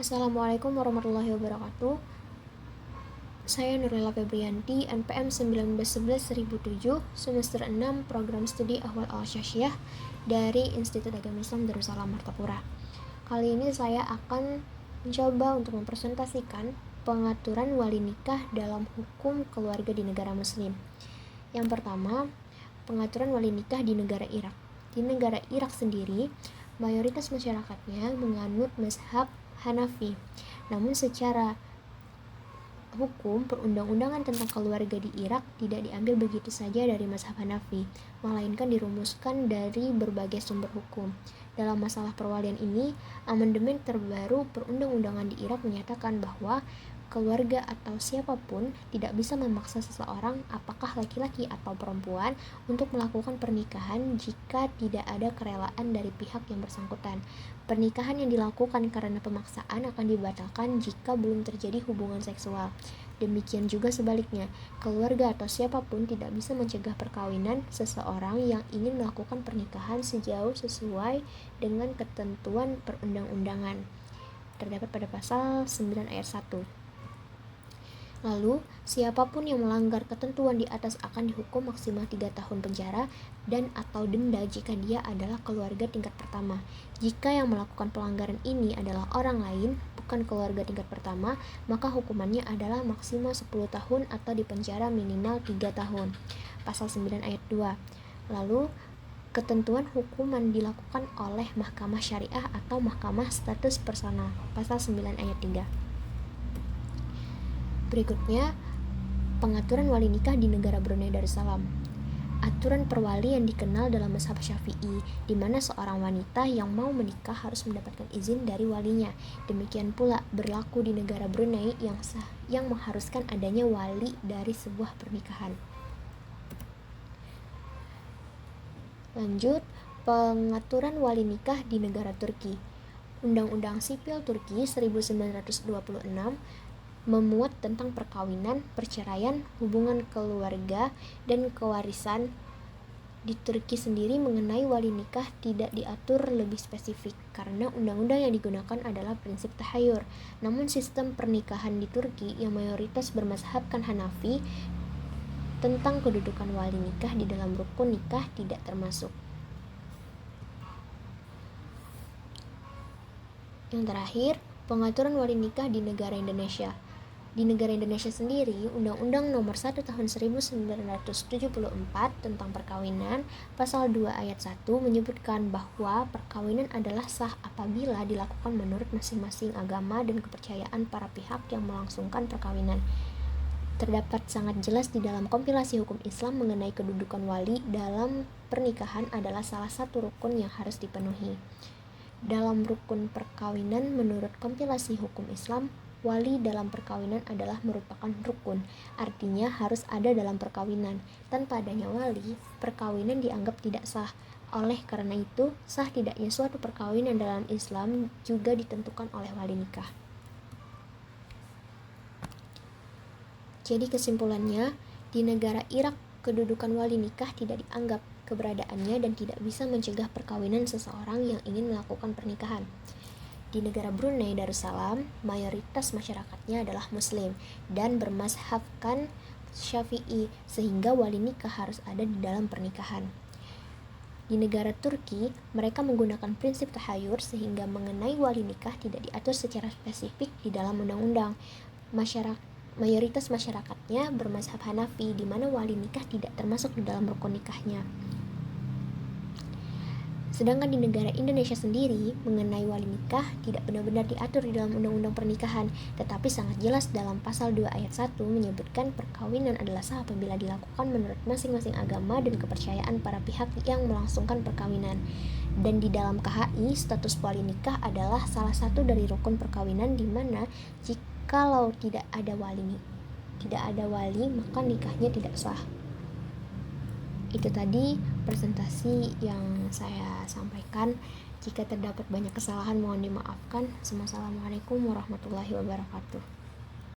Assalamualaikum warahmatullahi wabarakatuh. Saya Nurlela Febrianti, NPM 1911-1007, semester 6, program studi Ahwal Al-Syasyiyah dari Institut Agama Islam Darussalam Martapura. Kali ini saya akan mencoba untuk mempresentasikan pengaturan wali nikah dalam hukum keluarga di negara muslim. Yang pertama, pengaturan wali nikah di negara Irak. Di negara Irak sendiri, mayoritas masyarakatnya menganut mazhab Hanafi. Namun secara hukum, perundang-undangan tentang keluarga di Irak tidak diambil begitu saja dari mazhab Hanafi, melainkan dirumuskan dari berbagai sumber hukum. Dalam masalah perwalian ini, amandemen terbaru perundang-undangan di Irak menyatakan bahwa keluarga atau siapapun tidak bisa memaksa seseorang, apakah laki-laki atau perempuan, untuk melakukan pernikahan jika tidak ada kerelaan dari pihak yang bersangkutan. Pernikahan yang dilakukan karena pemaksaan akan dibatalkan jika belum terjadi hubungan seksual. Demikian juga sebaliknya, keluarga atau siapapun tidak bisa mencegah perkawinan seseorang yang ingin melakukan pernikahan sejauh sesuai dengan ketentuan perundang-undangan terdapat pada pasal 9 ayat 1. Lalu, siapapun yang melanggar ketentuan di atas akan dihukum maksimal 3 tahun penjara dan atau denda jika dia adalah keluarga tingkat pertama. Jika yang melakukan pelanggaran ini adalah orang lain, bukan keluarga tingkat pertama, maka hukumannya adalah maksimal 10 tahun atau dipenjara minimal 3 tahun. Pasal 9 ayat 2. Lalu, ketentuan hukuman dilakukan oleh mahkamah syariah atau mahkamah status personal. Pasal 9 ayat 3. Berikutnya, pengaturan wali nikah di negara Brunei Darussalam. Aturan perwali yang dikenal dalam mazhab Syafi'i, di mana seorang wanita yang mau menikah harus mendapatkan izin dari walinya. Demikian pula berlaku di negara Brunei yang mengharuskan adanya wali dari sebuah pernikahan. Lanjut, pengaturan wali nikah di negara Turki. Undang-Undang Sipil Turki 1926 memuat tentang perkawinan, perceraian, hubungan keluarga, dan kewarisan. Di Turki sendiri mengenai wali nikah tidak diatur lebih spesifik karena undang-undang yang digunakan adalah prinsip tahayur. Namun sistem pernikahan di Turki yang mayoritas bermazhabkan Hanafi tentang kedudukan wali nikah di dalam rukun nikah tidak termasuk. Yang terakhir, pengaturan wali nikah di negara Indonesia. Di negara Indonesia sendiri, Undang-Undang Nomor 1 Tahun 1974 tentang perkawinan, Pasal 2 Ayat 1 menyebutkan bahwa perkawinan adalah sah apabila dilakukan menurut masing-masing agama dan kepercayaan para pihak yang melangsungkan perkawinan. Terdapat sangat jelas di dalam kompilasi hukum Islam mengenai kedudukan wali dalam pernikahan adalah salah satu rukun yang harus dipenuhi. Dalam rukun perkawinan menurut kompilasi hukum Islam, wali dalam perkawinan adalah merupakan rukun, artinya harus ada dalam perkawinan. Tanpa adanya wali, perkawinan dianggap tidak sah. Oleh karena itu, sah tidaknya suatu perkawinan dalam Islam juga ditentukan oleh wali nikah. Jadi kesimpulannya, di negara Irak, kedudukan wali nikah tidak dianggap keberadaannya dan tidak bisa mencegah perkawinan seseorang yang ingin melakukan pernikahan. Di negara Brunei Darussalam, mayoritas masyarakatnya adalah Muslim dan bermazhabkan Syafi'i, sehingga wali nikah harus ada di dalam pernikahan. Di negara Turki, mereka menggunakan prinsip tahayur sehingga mengenai wali nikah tidak diatur secara spesifik di dalam undang-undang. Mayoritas masyarakatnya bermazhab Hanafi, di mana wali nikah tidak termasuk di dalam rukun nikahnya. Sedangkan di negara Indonesia sendiri, mengenai wali nikah tidak benar-benar diatur di dalam undang-undang pernikahan, tetapi sangat jelas dalam pasal 2 ayat 1 menyebutkan perkawinan adalah sah apabila dilakukan menurut masing-masing agama dan kepercayaan para pihak yang melangsungkan perkawinan. Dan di dalam KHI, status wali nikah adalah salah satu dari rukun perkawinan, di mana jikalau tidak ada wali, maka nikahnya tidak sah. Itu tadi presentasi yang saya sampaikan. Jika terdapat banyak kesalahan mohon dimaafkan. Wassalamualaikum warahmatullahi wabarakatuh.